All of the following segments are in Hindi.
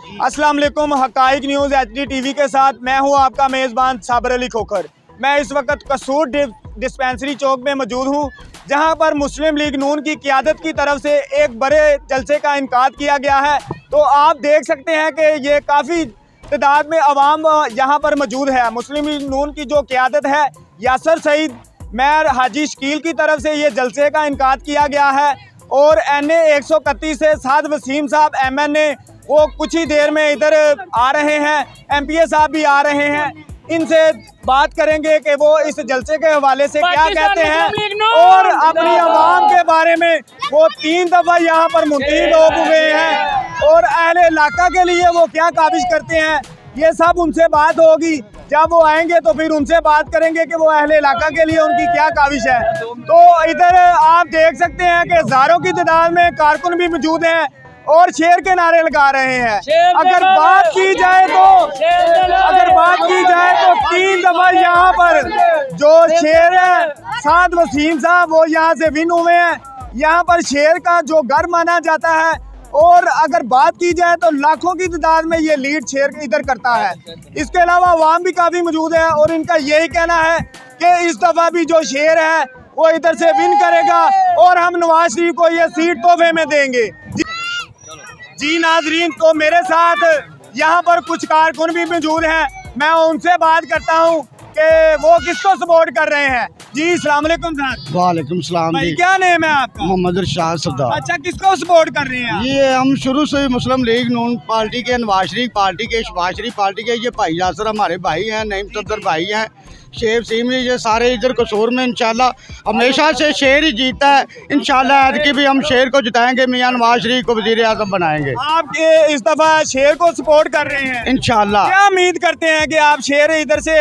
अस्सलाम वालेकुम। हकाइक न्यूज़ HD TV के साथ मैं हूं आपका मेज़बान साबर अली खोखर। मैं इस वक्त कसूर डिस्पेंसरी चौक में मौजूद हूं, जहां पर मुस्लिम लीग नून की क़ियादत की तरफ से एक बड़े जलसे का इनकाद किया गया है। तो आप देख सकते हैं कि ये काफ़ी तादाद में अवाम यहाँ पर मौजूद है। मुस्लिम लीग नून की जो क़ियादत है, यासर सईद, मेयर हाजी शकील की तरफ से ये जलसे का इनकाद किया गया है। और NA 131 से साद वसीम साहब MNA वो कुछ ही देर में इधर आ रहे हैं। MPA साहब भी आ रहे हैं। इनसे बात करेंगे कि वो इस जलसे के हवाले से क्या कहते हैं और अपनी आवाम के बारे में। वो 3 दफ़ा यहाँ पर मुंतखब हो गए हैं और अहले इलाका के लिए वो क्या काविश करते हैं, ये सब उनसे बात होगी। जब वो आएंगे तो फिर उनसे बात करेंगे कि वो अहले इलाका के लिए उनकी क्या काविश है। तो इधर आप देख सकते हैं कि हज़ारों की तादाद में कारकुन भी मौजूद हैं और शेर के नारे लगा रहे हैं। अगर बात की जाए तो 3 दफ़ा यहाँ पर जो शेर है साद वसीम साहब वो यहाँ से विन हुए हैं। यहाँ पर शेर का जो घर माना जाता है और अगर बात की जाए तो लाखों की तादाद में ये लीड शेर इधर करता है। इसके अलावा अवाम भी काफ़ी मौजूद है और इनका यही कहना है कि इस दफ़ा भी जो शेर है वो इधर से विन करेगा और हम नवाज शरीफ को ये सीट तोहफे में देंगे। जी नाजरीन, तो मेरे साथ यहाँ पर कुछ कारकुन भी मौजूद हैं। मैं उनसे बात करता हूँ कि वो किसको सपोर्ट कर रहे हैं। जी अस्सलाम वालेकुम साहब। वालेकुम सलाम भाई, जी। क्या नेम है आपका? मोहम्मद इरशाद सरदार। अच्छा, किसको सपोर्ट कर रहे हैं आप? ये हम शुरू से ही मुस्लिम लीग नून पार्टी के, नवाज शरीफ पार्टी के, शहबाज शरीफ पार्टी के, ये भाई यासर हमारे भाई हैं, नईम सदर भाई हैं, शेर सीम, ये सारे इधर कसूर में इंशाल्लाह हमेशा से शेर ही जीता है। इंशाल्लाह ऐतकी भी हम शेर को जिताएंगे, मियां नवाज शरीफ को वज़ीर आज़म बनाएंगे। आप ये इस दफा शेर को सपोर्ट कर रहे हैं, इंशाल्लाह। क्या उम्मीद करते हैं कि आप शेर इधर से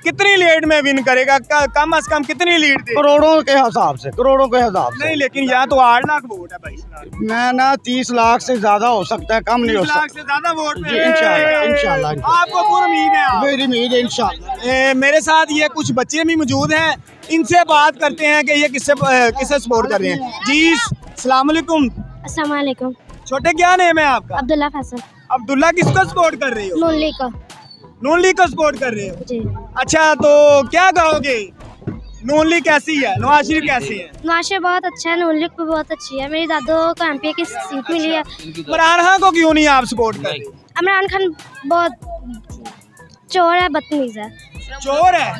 कितनी लीड में विन करेगा? कम से कम कितनी लीड दे? करोड़ों के हिसाब से, करोड़ों के हिसाब से। नहीं, लेकिन यहाँ तो 8 लाख वोट है भाई। मैं ना 30 लाख से ज्यादा हो सकता है, कम नहीं हो 30 लाख सकता। से ज्यादा वोट जी, इंशाल्लाह, इंशाल्लाह। आपको पूरी उम्मीद है? मेरी उम्मीद है इंशाल्लाह। मेरे साथ ये कुछ बच्चे भी मौजूद हैं, इनसे बात करते हैं कि ये किससे सपोर्ट कर रहे हैं। जी अस्सलाम वालेकुम। अस्सलाम वालेकुम। छोटे, क्या नेम है आपका? अब्दुल्ला फैसल। अब्दुल्ला, किसको सपोर्ट कर रहे हो? नून लीग का। नून लीग को सपोर्ट कर रहे हो? जी। अच्छा, तो क्या कहोगे, नून लीग कैसी है, नवाज शरीफ कैसी है? नवाज शरीफ बहुत अच्छा है, नून लीग भी बहुत अच्छी है। मेरी दादो को MPA की सीट मिली है। इमरान खान को क्यों नहीं आप सपोर्ट कर रहे? इमरान खान बहुत चोर है, बदतमीज है। चोर है?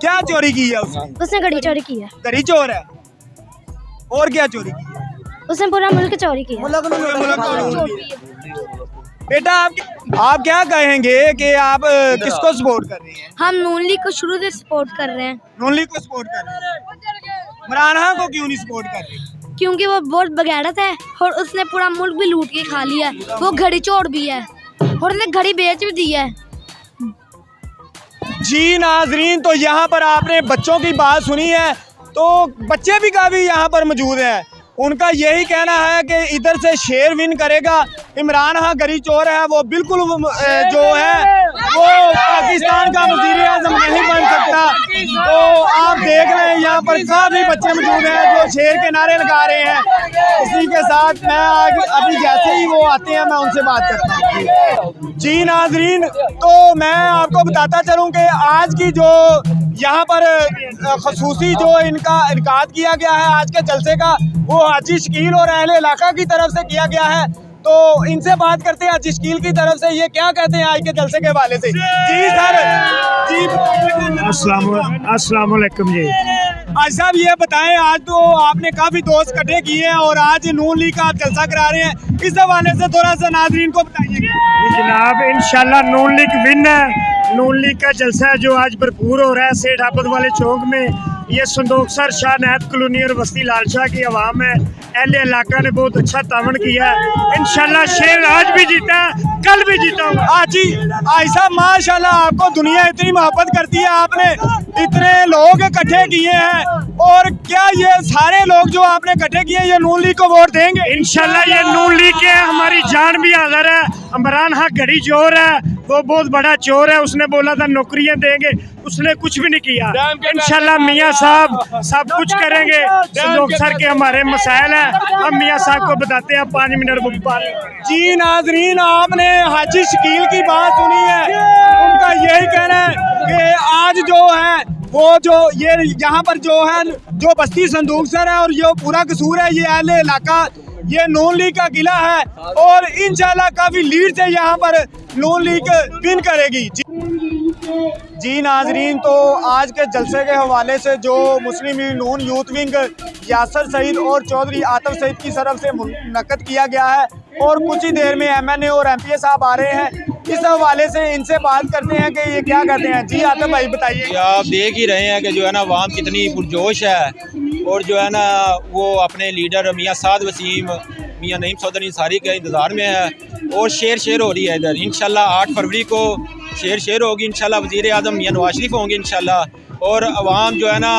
क्या चोरी की है उसने? उसने घड़ी चोरी की है। घड़ी चोर है, और क्या चोरी की है? उसने पूरा मुल्क चोरी किया है। मुल्क को लूट लिया। बेटा, आप क्या कहेंगे कि आप किसको सपोर्ट कर रहे हैं? हम नून लीग को शुरू से सपोर्ट कर रहे हैं। नून लीग को सपोर्ट कर रहे हैं। इमरान खान को क्यों नहीं सपोर्ट कर रहे? क्योंकि वो बहुत बगैरत है और उसने पूरा मुल्क भी लूट के खा लिया है। वो घड़ी चोर भी है और उसने घड़ी बेच भी दी है। जी नाजरीन, तो यहाँ पर आपने बच्चों की बात सुनी है, तो बच्चे भी काफ़ी यहाँ पर मौजूद हैं। उनका यही कहना है कि इधर से शेर विन करेगा। इमरान खान गरी चोर है, वो बिल्कुल जो है वो पाकिस्तान का वज़ीर आज़म नहीं बन सकता। तो आप देख रहे हैं यहाँ पर काफ़ी बच्चे मौजूद हैं जो शेर के नारे लगा रहे हैं। इसी के साथ मैं अभी जैसे ही वो आते हैं मैं उनसे बात करता हूँ। जी नाजरीन, तो मैं आपको बताता चलूँ कि आज की जो यहाँ पर खसूसी जो इनका इनकाद किया गया है आज के जलसे का, वो हाजी शकील और अहले इलाका की तरफ से किया गया है। तो इनसे बात करते हैं हाजी शकील की तरफ से, ये क्या कहते हैं आज के जलसे के हवाले से। जी सर। जी अस्सलाम वालेकुम जी। आज साहब ये बताएं, आज तो आपने काफी दोस्त इकट्ठे किए हैं और आज नून लीग का आप जलसा करा रहे हैं, इस हवाले से थोड़ा सा नाजरीन को बताइए। जनाब, इंशाल्लाह नून लीग विन है। नून लीग का जलसा है जो आज भरपूर हो रहा है सेठ आफत वाले चौक में। ये संदोक सर, शाह नहत कॉलोनी और बस्ती लालशाह की आवाम है। अहले इलाका ने बहुत अच्छा तावन किया है। इंशाल्लाह शेर आज भी जीता, कल भी जीता हूँ। जी साहब, माशाल्लाह आपको दुनिया इतनी मोहब्बत करती है, आपने इतने लोग इकट्ठे किए हैं, और क्या ये सारे लोग जो आपने इकट्ठे किए ये नून लीग को वोट देंगे? इंशाल्लाह ये नून लीग के हमारी जान भी हाजिर है। इमरान हक घड़ी चोर है, वो बहुत बड़ा चोर है। उसने बोला था नौकरियां देंगे, उसने कुछ भी नहीं किया। इंशाल्लाह मियाँ साहब सब कुछ करेंगे। संदोख सर के हमारे मसाइल हैं, हम मियाँ साहब को बताते हैं। 5 मिनट वो जी नाजरीन, आपने हाजी शकील की बात सुनी है। उनका यही कहना है कि आज जो है वो जो ये यहाँ पर जो है जो बस्ती संदूक सर है और ये पूरा कसूर है, ये अहले इलाका, ये नून लीग का किला है और इंशाल्लाह काफी लीड से यहाँ पर नून लीग विन करेगी। जी नाजरीन, तो आज के जलसे के हवाले से जो मुस्लिम लीग नून यूथ विंग यासर सईद और चौधरी आतिफ सईद की तरफ से मुनक्कद किया गया है और कुछ ही देर में MNA और MPA साहब आ रहे हैं। इस हवाले से इनसे बात करते हैं कि ये क्या कहते हैं। जी आतिफ भाई बताइए। आप देख ही रहे हैं कि जो है ना अवाम कितनी पुरजोश है और जो है ना वो अपने लीडर मियाँ साद वसीम, मियाँ नईम सौदर अंसारी के इंतज़ार में है और शेर हो रही है इधर। इंशाल्लाह 8 फरवरी को शेर होगी। इंशाल्लाह वज़ीर आज़म मियाँ नवाज शरीफ होंगे इंशाल्लाह। और अवाम जो है ना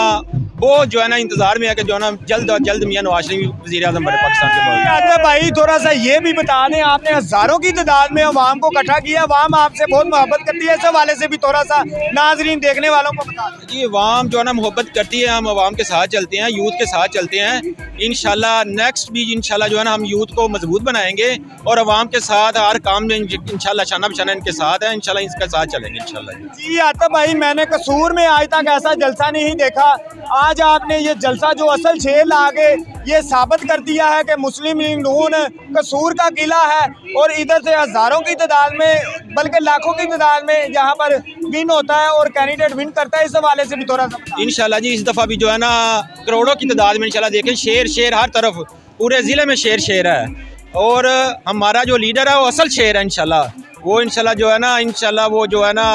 वो जो है ना इंतज़ार में है कि जो है ना जल्द अज जल्द मियाँ नवाज शरीफ वज़ीर आज़म बने पाकिस्तान के बाद। आतिफ भाई थोड़ा सा ये भी बता दें, आपने हज़ारों की तादाद में अवाम को इकट्ठा किया, अवाम आपसे बहुत मोहब्बत करती है, इस हवाले से भी थोड़ा सा नाजरीन देखने वालों को बता दें। जी अवाम जो है ना मोहब्बत करती है, हम अवाम के साथ चलते हैं, यूथ के साथ चलते हैं। इंशाल्लाह नेक्स्ट भी इंशाल्लाह जो है ना हम यूथ को मजबूत बनाएंगे और अवाम के साथ हर काम में इंशाल्लाह शाना बशाना इनके साथ है। इंशाल्लाह इसके साथ चलेंगे इंशाल्लाह। जी आतिफ भाई, मैंने कसूर में आज तक ऐसा जलसा नहीं देखा। आज आपने ये जलसा जो असल शेर ला के ये साबित कर दिया है कि मुस्लिम लीग नून कसूर का किला है और इधर से हज़ारों की तादाद में बल्कि लाखों की तादाद में यहाँ पर विन होता है और कैंडिडेट विन करता है। इस हवाले से भी थोड़ा सा इंशाल्लाह जी इस दफ़ा भी जो है ना करोड़ों की तादाद में इंशाल्लाह देखें शेर हर तरफ पूरे ज़िले में शेर है और हमारा जो लीडर है वो असल शेर है इंशाल्लाह। वो इंशाल्लाह जो है ना इंशाल्लाह वो जो है ना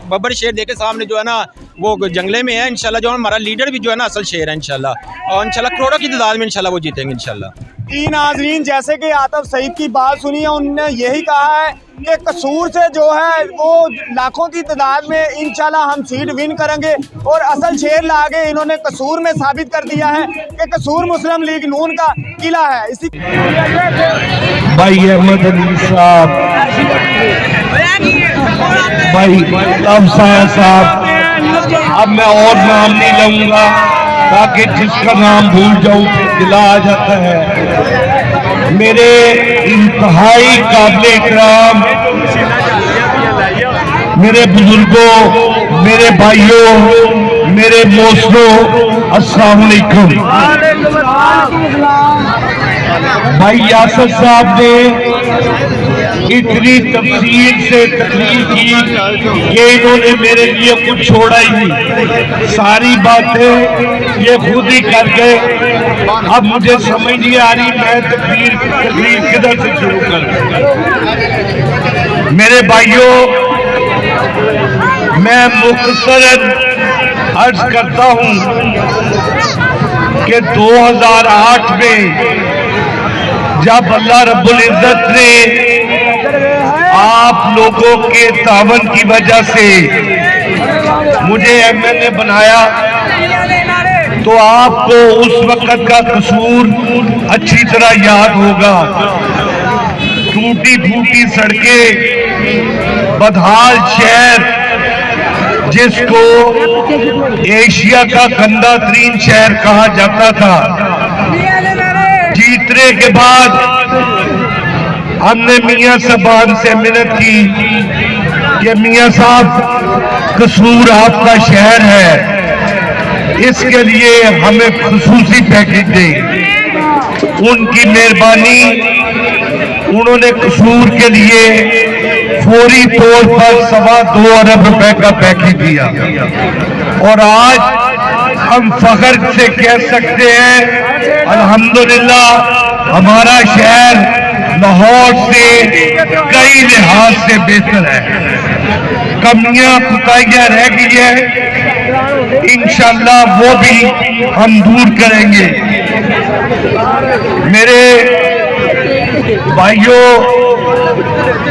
बब्बर शेर देखे सामने जो है ना वो जंगले में है। इंशाल्लाह जो हमारा लीडर भी जो है ना असल शेर है इंशाल्लाह और इंशाल्लाह करोड़ों की तादाद में इंशाल्लाह वो जीतेंगे इंशाल्लाह। जी नाजरीन, जैसे कि आतिफ सईद की बात सुनी है, उन्होंने यही कहा है कि कसूर से जो है वो लाखों की तादाद में इंशाल्लाह हम सीट विन करेंगे और असल शेर लाके इन्होंने कसूर में साबित कर दिया है कि कसूर मुस्लिम लीग नून का किला है। इसी भाई अहमद अली साहब, भाई अफसाया साहब, अब मैं और नाम नहीं लूँगा ताकि जिसका नाम भूल जाऊँ फिर दिला आ जाता है। मेरे इंतहाई काबिल इकराम मेरे बुजुर्गों, मेरे भाइयों, मेरे मोस्तों, अस्सलाम वालेकुम। भाई यासर साहब ने इतनी तफसील से तकरीर की कि इन्होंने मेरे लिए कुछ छोड़ा ही नहीं, सारी बातें ये खुद ही कर गए। अब मुझे समझ नहीं आ रही मैं तकरीर किधर से शुरू करूं। मेरे भाइयों, मैं मुख्तसरन अर्ज करता हूं कि 2008 में जब अल्लाह रब्बुल इज्जत ने आप लोगों के तावन की वजह से मुझे MLA बनाया तो आपको उस वक्त का कसूर अच्छी तरह याद होगा। टूटी फूटी सड़कें, बदहाल शहर जिसको एशिया का गंदा तरीन शहर कहा जाता था। जीतने के बाद हमने मियाँ साहब से मिन्नत की कि मियाँ साहब कसूर आपका शहर है, इसके लिए हमें खुसूसी पैकेज दें। उनकी मेहरबानी, उन्होंने कसूर के लिए फौरी तौर पर 2.25 अरब रुपए का पैकेज दिया और आज हम फख्र से कह सकते हैं अल्हम्दुलिल्लाह हमारा शहर लाहौर से कई लिहाज से बेहतर है। कमियां कुताहियां रह गई है, इंशाल्लाह वो भी हम दूर करेंगे। मेरे भाइयों,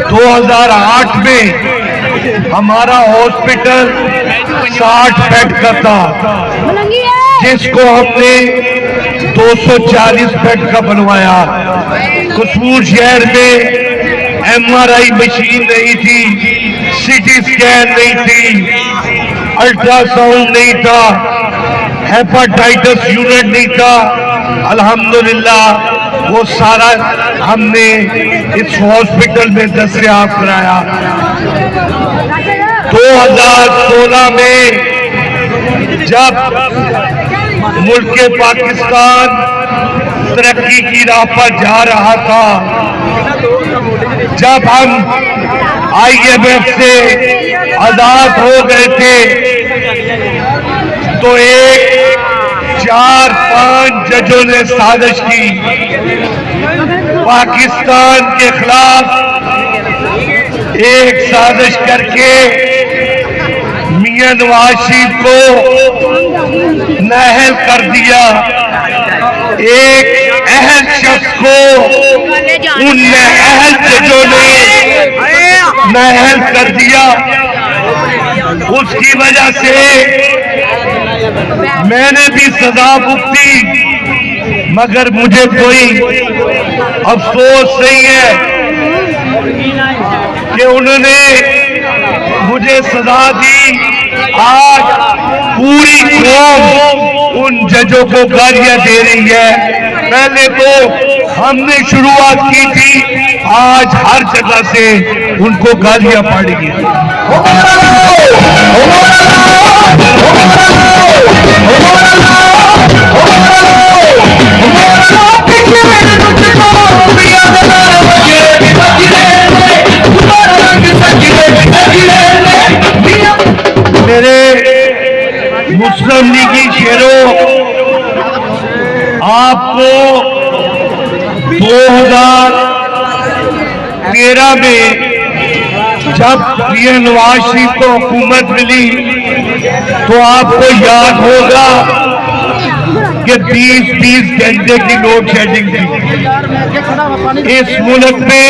2008 में हमारा हॉस्पिटल 60 बेड का था जिसको हमने 240 बेड का बनवाया। कसूर शहर में MRI मशीन नहीं थी, CT स्कैन नहीं थी, अल्ट्रासाउंड नहीं था, हेपाटाइटिस यूनिट नहीं था। अल्हम्दुलिल्लाह वो सारा हमने इस हॉस्पिटल में दस्तयाब कराया। 2016 में जब मुल्क पाकिस्तान तरक्की की राह पर जा रहा था, जब हम IMF से आजाद हो गए थे, तो 4-5 जजों ने साजिश की पाकिस्तान के खिलाफ। एक साजिश करके मियां नवाज शरीफ को नाअहल कर दिया। एक अहल शख्स को उन नाअहल जजों ने नाअहल कर दिया। उसकी वजह से मैंने भी सजा भुगती, मगर मुझे कोई अफसोस नहीं है कि उन्होंने मुझे सजा दी। आज पूरी कौम उन जजों को गालियां दे रही है। पहले तो हमने शुरुआत की थी, आज हर जगह से उनको गालियां पड़ेगी। मेरे मुस्लिम लीगी शेरों, आपको 2013 में जब मियां नवाज शरीफ को हुकूमत मिली, तो आपको याद होगा कि 20-20 घंटे की लोड शेडिंग थी। इस मुल्क में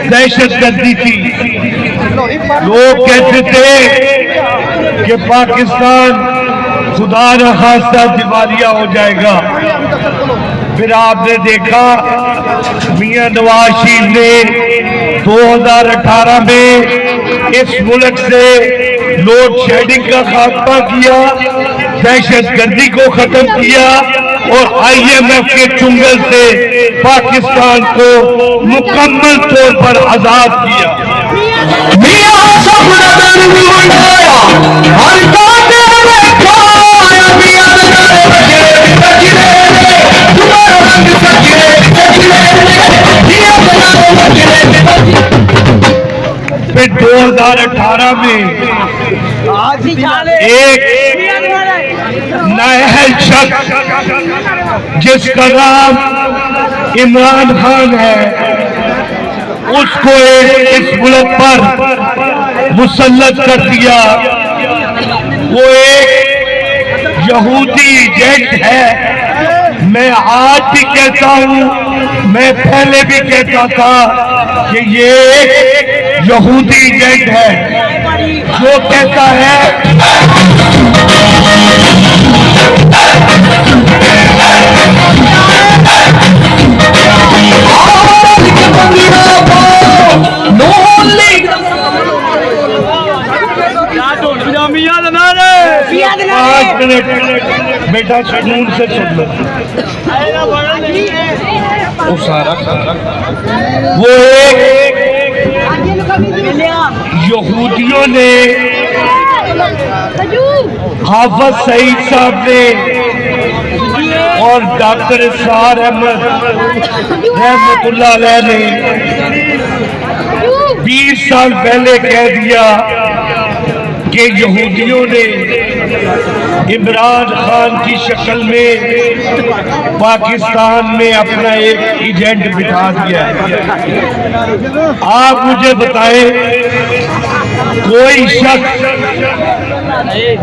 दहशतगर्दी थी। लोग कहते थे कि पाकिस्तान खुदा न खास्ता दिवालिया हो जाएगा। फिर आपने देखा मियां नवाज शरीफ ने 2018 में इस मुल्क से लोड शेडिंग का खात्मा किया, दहशतगर्दी को खत्म किया और IMF के चुंगल से पाकिस्तान को मुकम्मल तौर पर आजाद किया। फिर 2018 में एक नाअहल शख्स जिसका नाम इमरान खान है, उसको इस मुल्क पर मुसल्लत कर दिया। वो एक यहूदी एजेंट है। मैं आज भी कहता हूँ, मैं पहले भी कहता था कि ये एक यहूदी एजेंट है जो कहता है बेटा सुकून से सुन लो। वो एक यहूदियों ने हाफिज सईद साहब ने और डॉक्टर इसरार अहमद रहमतुल्लाह अलैह ने 20 साल पहले कह दिया कि यहूदियों ने इमरान खान की शक्ल में पाकिस्तान में अपना एक एजेंट बिठा दिया है। आप मुझे बताएं, कोई शख्स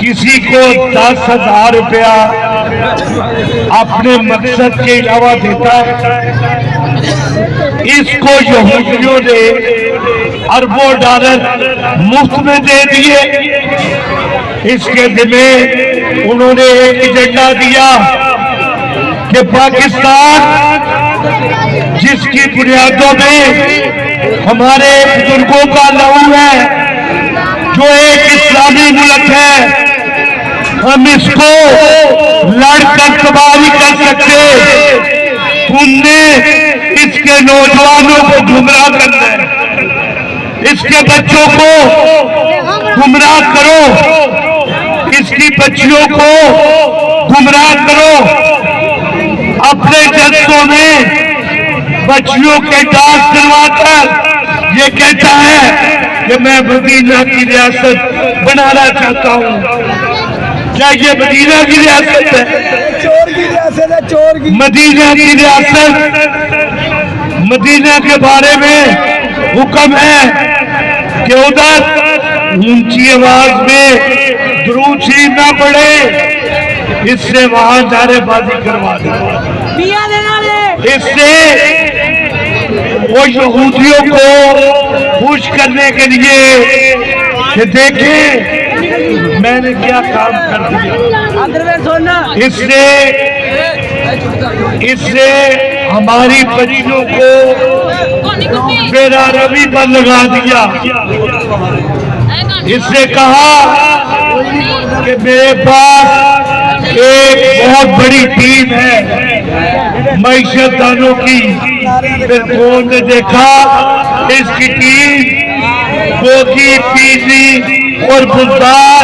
किसी को 10,000 रुपया अपने मकसद के अलावा देता है? इसको यहूदियों ने अरबों डॉलर मुफ्त में दे दिए। इसके दिल उन्होंने एक एजेंडा दिया कि पाकिस्तान जिसकी बुनियादों में हमारे बुजुर्गों का लहू है, जो एक इस्लामी मुल्क है, हम इसको लड़कर तबाह नहीं कर सकते। तुमने इसके नौजवानों को गुमराह करना है, इसके बच्चों को गुमराह करो, इसकी बच्चियों को गुमराह करो। अपने जलसों में बच्चियों के डांस करवाकर ये कहता है कि मैं मदीना की रियासत बनाना चाहता हूँ। क्या ये मदीना की रियासत है? चोर की रियासत है, चोर की। मदीना की रियासत, मदीना के बारे में हुक्म है कि उधर ऊंची आवाज में दुरूद शरीफ ना पड़े, इससे वहां नारेबाजी करवा दे। इससे वो यहूदियों को खुश करने के लिए कि देखें मैंने क्या काम कर दिया, इससे हमारी बच्चियों को मेरा रवि पर लगा दिया। इससे कहा कि मेरे पास एक बहुत बड़ी टीम है मईशतदानों की। फिर फोन ने देखा इसकी टीम गोगी, पीली और बुलदार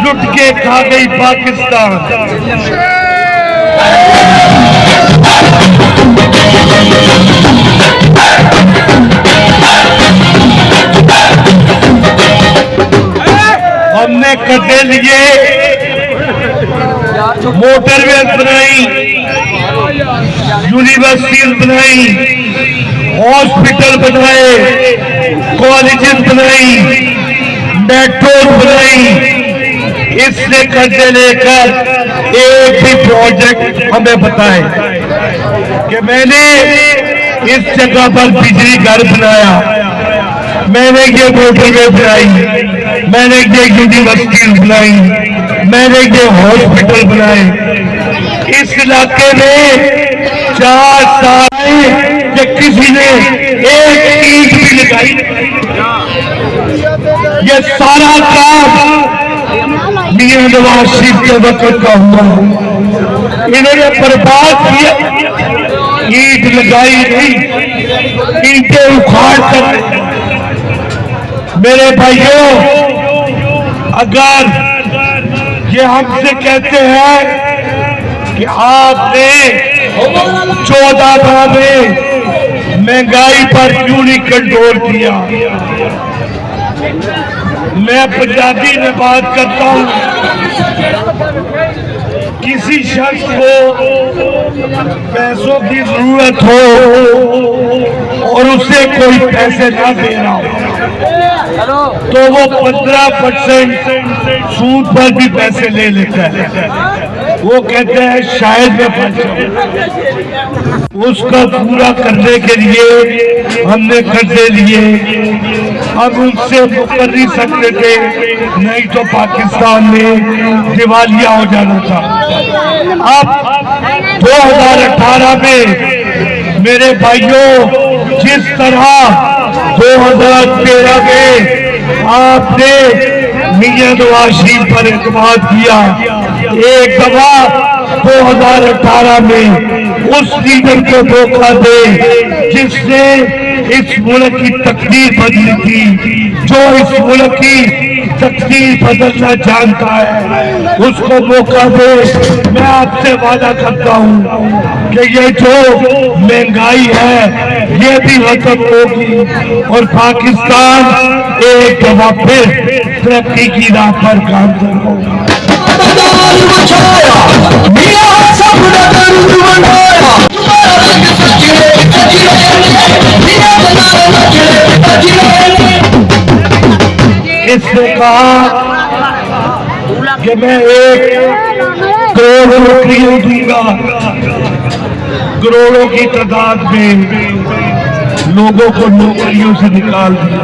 लुट के खा गई पाकिस्तान। हमने कर्जे लिए, मोटरवे बनाई, यूनिवर्सिटीज बनाई, हॉस्पिटल बनाए, कॉलेजेस बनाई, मेट्रो बनाई। इससे कर्जे लेकर एक भी प्रोजेक्ट हमें बताए कि मैंने इस जगह पर बिजली घर बनाया, मैंने ये मोटरवे बनाई, मैंने ये यूनिवर्सिटी बनाई, मैंने ये हॉस्पिटल बनाए। इस इलाके में 4 साल कि किसी ने एक ईंट भी लगाई। ये सारा काम मियां नवाज शरीफ के वक्त का हुआ, इन्होंने बर्बाद किया। ईंट लगाई नहीं, ईंटें उखाड़ कर। मेरे भाइयों, अगर ये हमसे कहते हैं कि आपने 14 माह में महंगाई पर क्यों नहीं कंट्रोल किया, मैं पंजाबी में बात करता हूं। किसी शख्स को पैसों की जरूरत हो और उसे कोई पैसे ना दे रहा हो तो वो 15% सूद पर भी पैसे ले लेता है। वो कहते हैं शायद मैं फंस जाऊं। उसका पूरा करने के लिए हमने कर्जे लिए, अब उनसे मुकर नहीं सकते थे, नहीं तो पाकिस्तान में दिवालिया हो जाना था। अब 2018 में मेरे भाइयों, जिस तरह 2013 में आपने मियां नवाज शरीफ पर एतमाद किया, एक दफा 2018 में उस लीडर को धोखा दे जिसने इस मुल्क की तकदीर बदली थी, जो इस मुल्क की तकदीर बदलना जानता है, उसको मौका दे। मैं आपसे वादा करता हूँ कि ये जो महंगाई है ये भी खत्म होगी और पाकिस्तान एक दफा फिर तरक्की की राह पर काम करेगा। इसने कहा कि मैं 1 करोड़ नौकरियां दूंगा, करोड़ों की तादाद में लोगों को नौकरियों से निकाल दिया।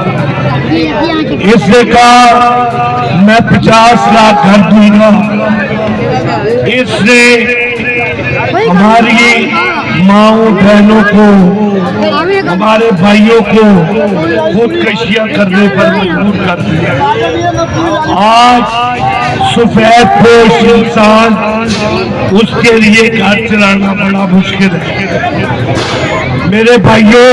इसने कहा मैं 50 लाख घर दूंगा। इसने हमारी माओं बहनों को, हमारे भाइयों को खुदकशियां करने पर मजबूर कर दिया। आज सफेद पोश इंसान, उसके लिए घर चलाना बड़ा मुश्किल है। मेरे भाइयों,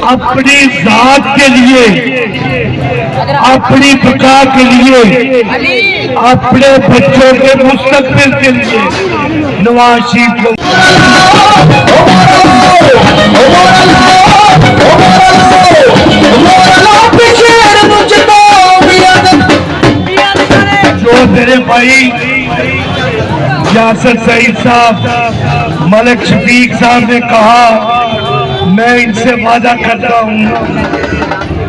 अपनी जात के लिए, अपनी बका के लिए, अपने बच्चों के मुस्तकबिल के लिए नवाज शरीफ को जो मेरे भाई यासर सईद साहब, मलिक शफीक साहब ने कहा, मैं इनसे वादा करता हूँ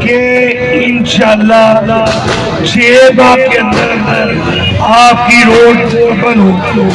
कि इंशाअल्लाह 6 माह के अंदर आपकी रोड बंद हो।